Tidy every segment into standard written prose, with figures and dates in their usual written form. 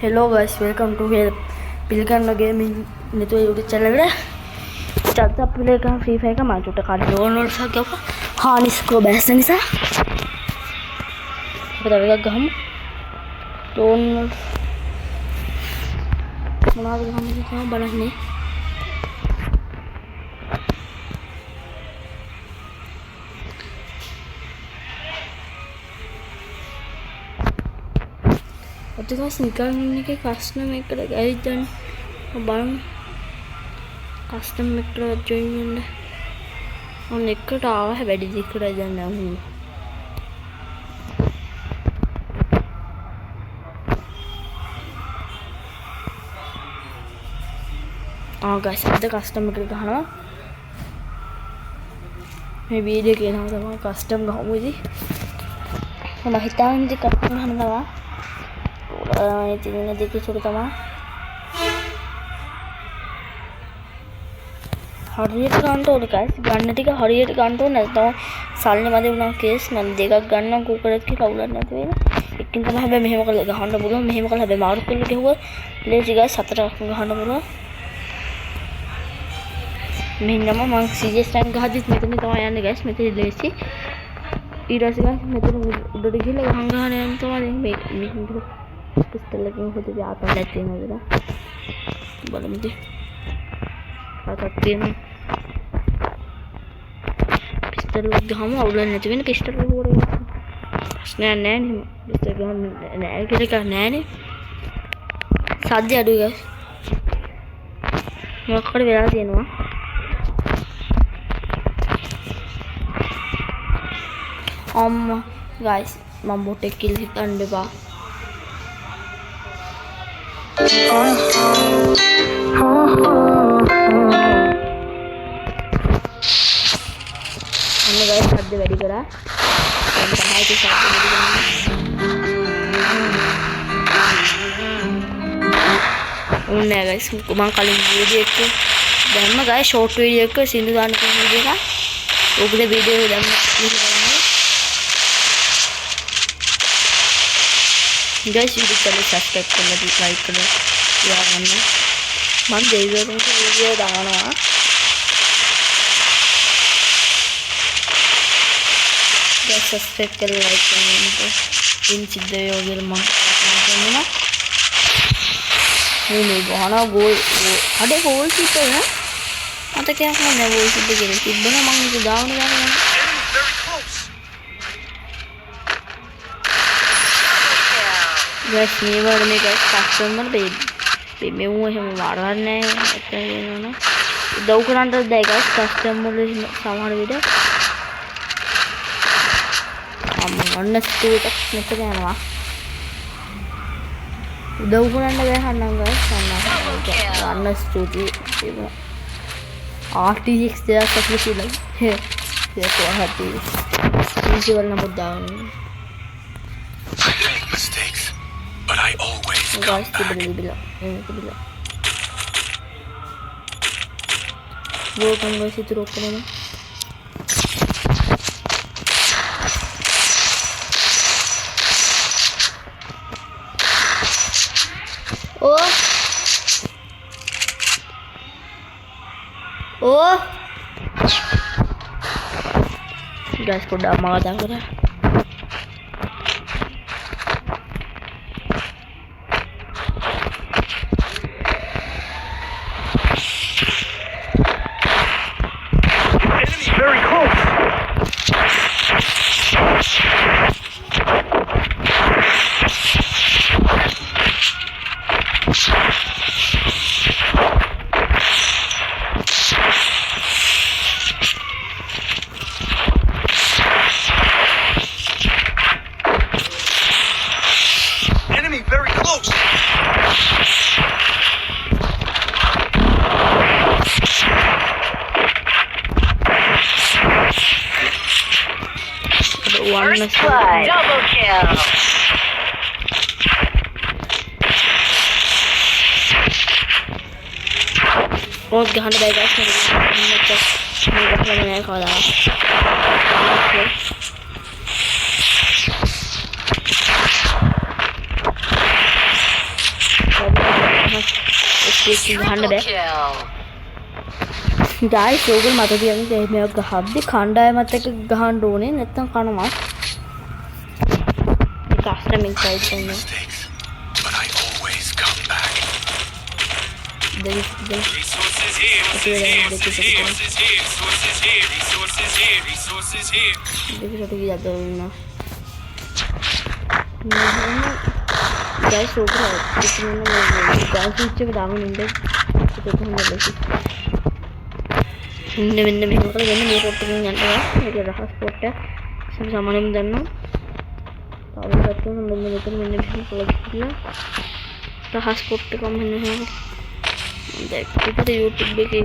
Hello guys, welcome to Pilgrim Gaming Network YouTube channel. Chat up play का free fire का match उठा कर loan सा क्या हुआ हाँ इसको बैठने नहीं सा बताएगा हम लोन बना देगा हम क्या बना नहीं itu kan singkat ini ke custom maker guys dan bang custom maker join और निकट आवा है बैठी दिख रहा जाना हूँ हाँ guys ada custom maker का ना मैं वीडियो के ना तो वहाँ custom का हूँ जी हम हितां जी custom हम ना itu ini dikit cerita mah हरियर कांटो guys गन्ना टिका हरियर कांटो ना तो सालने मादे उना केस ना देगा गन्ना कुकर के पाउडर ना तो लेकिन तो हमें मेहमा कर लगा हंडा बोलो मेहमा कर हमें मार कर लगे हुआ ले जी guys 17 हंडा बोलो महीना में मांग सीरियस टाइम कहा जिस में तो नहीं तो आया नहीं guys मैं तो ले सी इधर से guys मैं तो उधर ही लगा हंगा ने तो मारे मैं पिस्तौल लगे होते भी आता लेते हैं जरा बोलो मुझे आता तीन पिस्तौल लगे हम और लेने चाहिए ना पिस्तौल लगे हो रहे हैं स्नैन नैन पिस्तौल के हम नैन के लिए क्या नैन है साथ जा दूँगा मैं कर बेरा दिया ना guys mambo tekil hitan deba हमने गाइस शब्द रेडी करा हम पढ़ाई के साथ रेडी करेंगे उन्हें गाइस कुमार काली वीडियो के दम गाइस शॉर्ट वीडियो के सिंधु दान को वीडियो का उगले वीडियो दम गाइस वीडियो चैनल सब्सक्राइब करना लाइक करना यार हमने मन देगा तुमको वीडियो डालना है गाइस सब्सक्राइब कर लाइक करना तो इन चीज़ें हो गई मन करना ना नहीं बहाना गोल अरे गोल चीज़ तो है आता क्या है गोल चीज़ के लिए बना मांगने को दाव नहीं जाना guys ini baru nih guys customer be mau yang marah nih itu ini udah ukuran terbaik guys customer sama beda mana tuh tak macam mana udah ukuran terbaik mana guys sama mana tuh RTX dia seperti lagi ya tuh hati ini warna down But I always come back. वो कम वैसे तो रोक लेना ओ gas को डामा जा कर Very close. Enemy very close. First blood, double kill. बहुत गहन बैग है मैंने खा रहा ගහන්න බෑ kill. guys ඕගොල්ලෝ මට කියන්නේ මේක ගහද්දි කණ්ඩායමත් එක්ක ගහන්න ඕනේ නැත්නම් කනවා මේ කස්ටමින් සයිඩ් එක Mistakes, but I always come back. Resources here, resources here, resources here, resources here, resources here, resources here. දෙවිසට ගියද වෙනවා guys ඕගොල්ලෝ ඉතින් මේ ගාස් ස්විච් එක දාගෙන ඉන්න ඒක කොහොමද මෙන්න මෙහෙම කරලා වෙන මේ පොට් එකෙන් යනවා මේක රහස් පොට් එක සාමාන්‍යයෙන් දන්නවා තව පැත්තෙන් මෙන්න මෙතන මෙන්න මෙහෙම කරලා රහස් පොට් එක මෙන්න මෙහෙම දැක්කද YouTube එකේ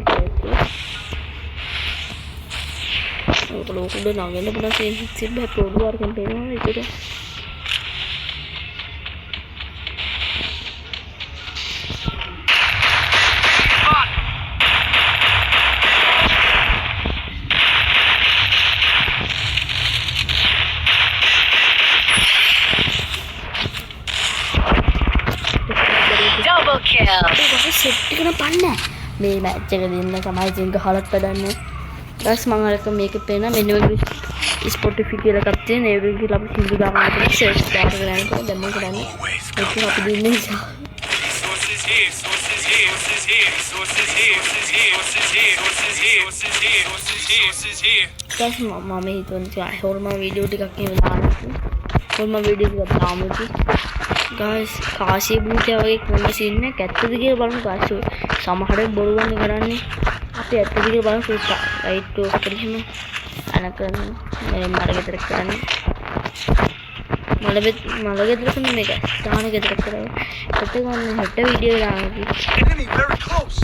ඒක ලෝකෙද නගන්න පුළුවන් සිබ් අප්ලෝඩ් වර්කෙන් පේනවා ඒකට Double kill. ඒක සෙට් එකන පන්න මේ මැච් එක දෙන්න තමයි ඉතින් ගහලත් වැඩන්නේ ගස් මම අරක මේක පේන මෙන්න වගේ ස්පොටිෆයි කියලා එකක් තියෙන ඒ වගේ කියලා අපි හින්දු දාගන්න සර්ච් දාලා කරන්නේ දැන් මොකද කරන්නේ ඒක අපි දෙන්නේ නිසා Resources here, resources here, resources here, resources here, resources here, resources here, resources here, resources here, resources here. ගස් මම හිතුවා හොල්ම වීඩියෝ ටිකක් එහෙම දාන්න හොල්ම වීඩියෝ ටිකක් දාමු guys කාසිය බූතය වගේ කොන්න සීන් එක ඇත්තද කියලා බලමු guys සමහරක් බොරුවන්නේ කරන්නේ අපි ඇත්තද කියලා බලමු සුට්ටා රයිට් ටු එකට එහෙම අනකන මේ මල ගෙදර කරන්නේ මල ගෙදර කරන්නේ මේක දාන ගෙදර කරා එතකොට ගන්න හෙට වීඩියෝ දානවා Enemy very close.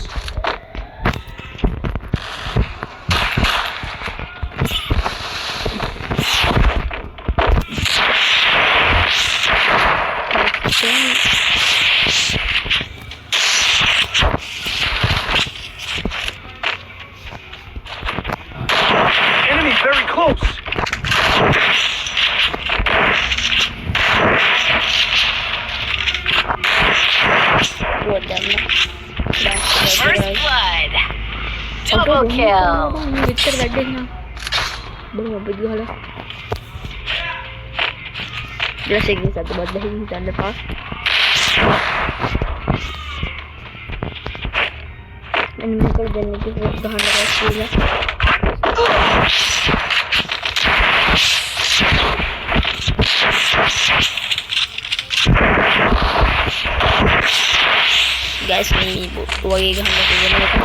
Enemy very close. buat dan First blood. Double kill. Victor gadenya belum apa juga lah jelas lagi satu buat dah ini tanda pas ini mungkin dan itu bahan rasanya guys ini ibu wagi ganda kejadian itu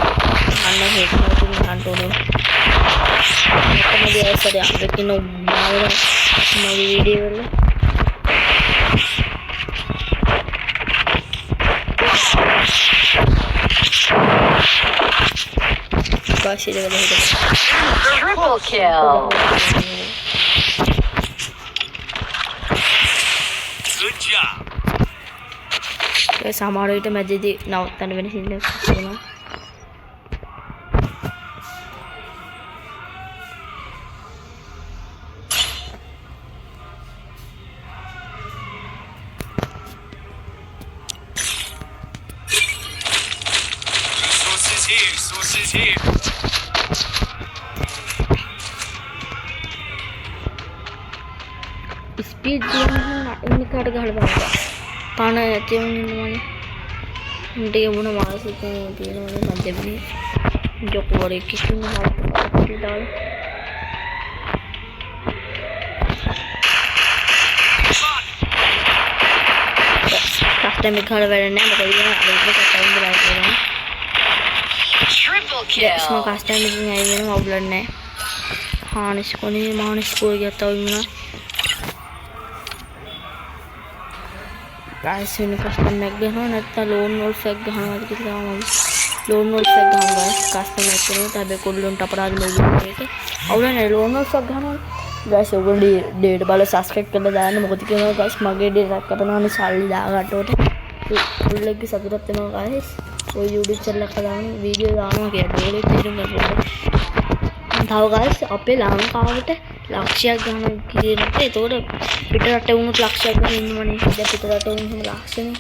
anda hit itu kantor dia ada bikin mau video lah kasih dia boleh Triple kill. Good job. sama orang itu menjadi nautan di sini semua. Resources here, resources here. Speed ini kada gahal banget. Pana nanti mana nanti yang mana masuk ke dia mana nanti ni jok boleh kita mahal kita dah custom घर बैठने में कोई ना अभी तो custom बैठ रहे हैं Triple इसमें kill. custom नहीं आई है ना ऑबलर ने हाँ इसको नहीं मान इसको गया था उन्होंने guys ini custom make gana natta lone wolf egg gana kita lone wolf egg gana guys custom make karo tabe kollon taparad movie එක අවුලනේ lone wolf egg gana guys ඔයගොල්ලෝ date බල subscribe කරලා දාන්න මොකද කියනවා guys මගේ date එකක් කරනවානේ සල්ලි දාගන්නට ඔයගොල්ලෝගේ සතුටක් වෙනවා guys ඔය YouTube channel එක දාන වීඩියෝ දානවා කියලා ඒකේ තේරුම් ගන්න තව guys අපේ ලංකාවට ලක්ෂයක් ගන්න කියනකොට ඒතකොට පිට රට වුණොත් ලක්ෂයක් ගන්න ඉන්නවනේ දැන් පිට රට වුණොත් ලක්ෂනේ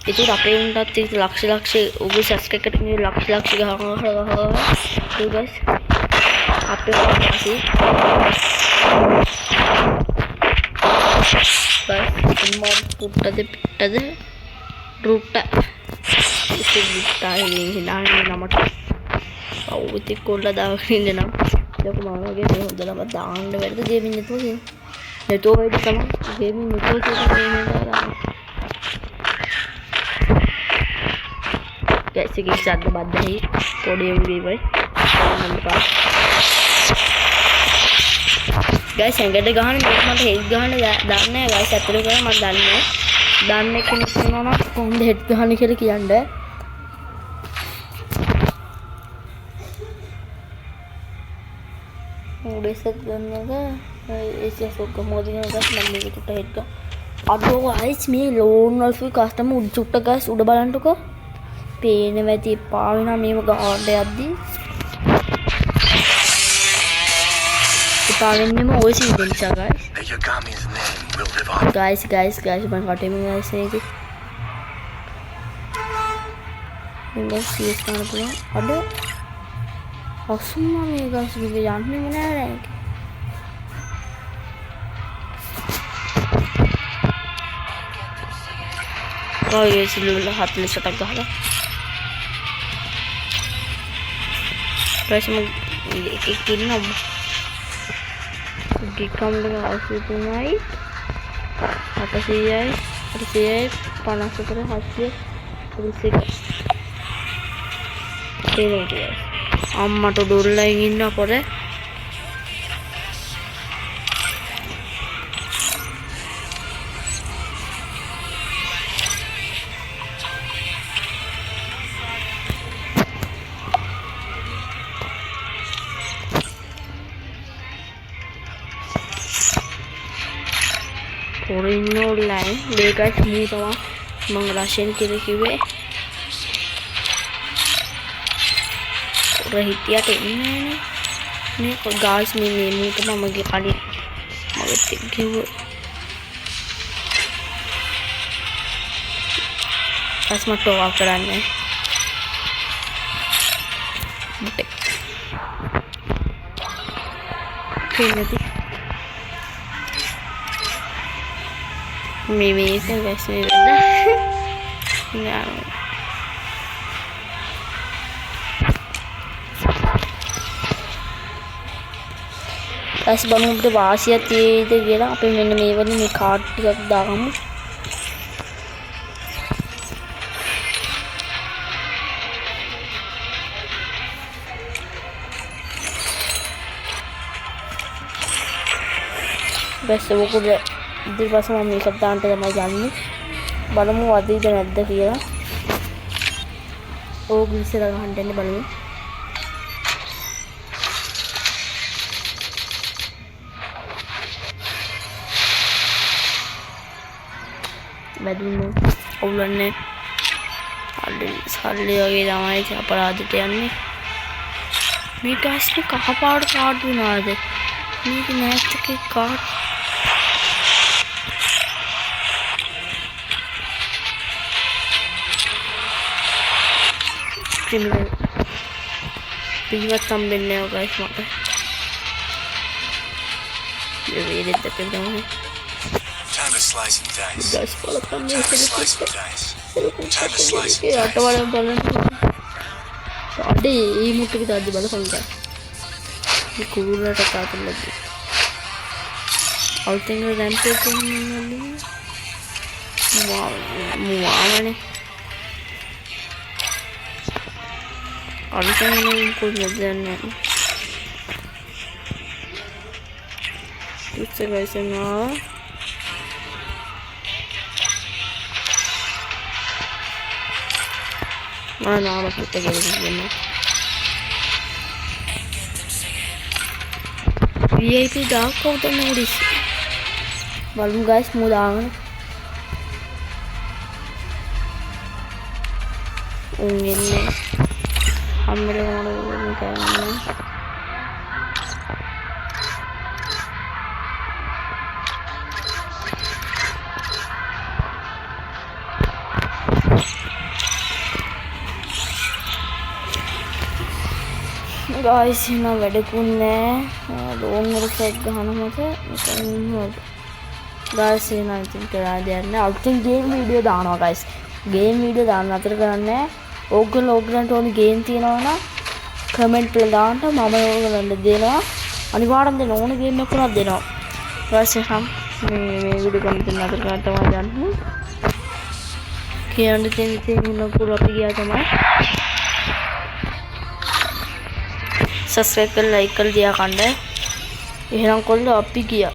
itu අපේ උන්ටත් ඉතින් ලක්ෂ ඔබේ සබ්ස්ක්‍රයිබ් එකට මේ ලක්ෂ ගහනවා itu guys අපේ වාසි guys mod පුට්ටද රුට්ට ඉතින් විතරයි හිනාන්නේ නමට ඔව් ඉතින් කොල්ල දාගෙන ඉන්න නම් ලොකු මම වගේ මේ හොඳලම දාන්න බැරිද ගේමින් නැතුව නැතුව වෙයිද තමයි ගේමින් නැතුව කියන්නේ guys ini satu badai podium giveaway guys yang gede gahan mata head gahan danne guys අතර කරා මම දන්නේ දන්නේ කෙනෙක් වෙනවා නම් කොහොමද head ගහන්නේ කියලා කියන්න උඩෙසත් ගන්නක ඒසියස් ඔක්කොම මොකදින guys මම මේක චුට්ට head ගා අඩෝ guys මේ ලෝන් වල්ෆ් කස්ටම උඩ චුට්ට guys උඩ බලන්නකෝ පේන වැටි පාවෙනා මේව ගහන්න යද්දි පාවෙන්නේම ඔය සීන් නිසා guys The Yagami's name will live on. guys මම කටේම guys නේද මම සීස් කරන්න පුළුවන් අඩ අසුම්ම මේ guys මේක යන්නේම නෑ රෑන්ක් ඔය සිලුල 48ක් ගහලා ප්‍රශ්න එකක් ඉන්නවා ගිකම් එක 83යි 800යි 800යි 54 700 අම්මට ඩොල්ලෙන් ඉන්න පොරේ Orino line dia guys ni sama mengrasin kiri-kiri rahitia ini kok guys ini sama magi kali mau tinggi pas mau tahu akarannya betek nanti Mimi itu guys ini beda nggak guys bangun udah wasiat itu gila apa yang ini ini nih card juga dalam guys aku udah ඉදිරි පස්සේ මම මේකත් දාන්න තමයි යන්නේ බලමු වදිද නැද්ද කියලා ඕක ඉස්සර ගහන්න යන්නේ බලමු බැදුණු ඔවුලන්නේ සල්ලි වගේ තමයි අපරාධයට යන්නේ මේ ගාස්නේ කහපාට කාඩ් වුණාද මේක නැත්තේ කාඩ් criminal පිළිවත් හම්බෙන්නේ නැහැ guys මට මේ වේදෙත් දෙපෙන්න ඕනේ Time to slice and dice. guys බලන්න Time to slice and dice. Time to slice and A dice. අටවල බලන්න අඩේ මේ මුට්ටු විතරද බලපන් guys මේ කුරුල්ලට කාටද අවුතින් රැම්පේජ් එකේ මුවාමනේ Alvin ini ikut jalan itu guys na mana apa kita gini VIP dah kau tak nulis balum guys mudah ini Ambil orang kayaknya ගායිස් එහෙනම් වැඩකුත් නෑ ලෝන් වල සෙට් ගහන මත ගායිස් එහෙනම් ඉතින් කරා දෙයක් නෑ අලුතින් ගේම් වීඩියෝ දානවා ගායිස් ගේම් වීඩියෝ දාන්න අතර කරන්නේ ඕගොල්ලන්ට ඕනි ගේම් තියෙනවා නම් කමෙන්ට් වල දාන්න මම ඕගොල්ලන්ට දෙනවා අනිවාර්යෙන් දෙන්න ඕන ගේම් එකක් උනත් දෙනවා ගායිස් එහෙනම් මේ වීඩියෝ කන්ටෙන්ට් අතර කරන්න තමයි යන්නේ කියන්න තියෙන ඉතින් උනපුර අපි ගියා තමයි सब्सक्राइब कर लाइक कर दिया कांड है ये हम कोल्लो आप भी किया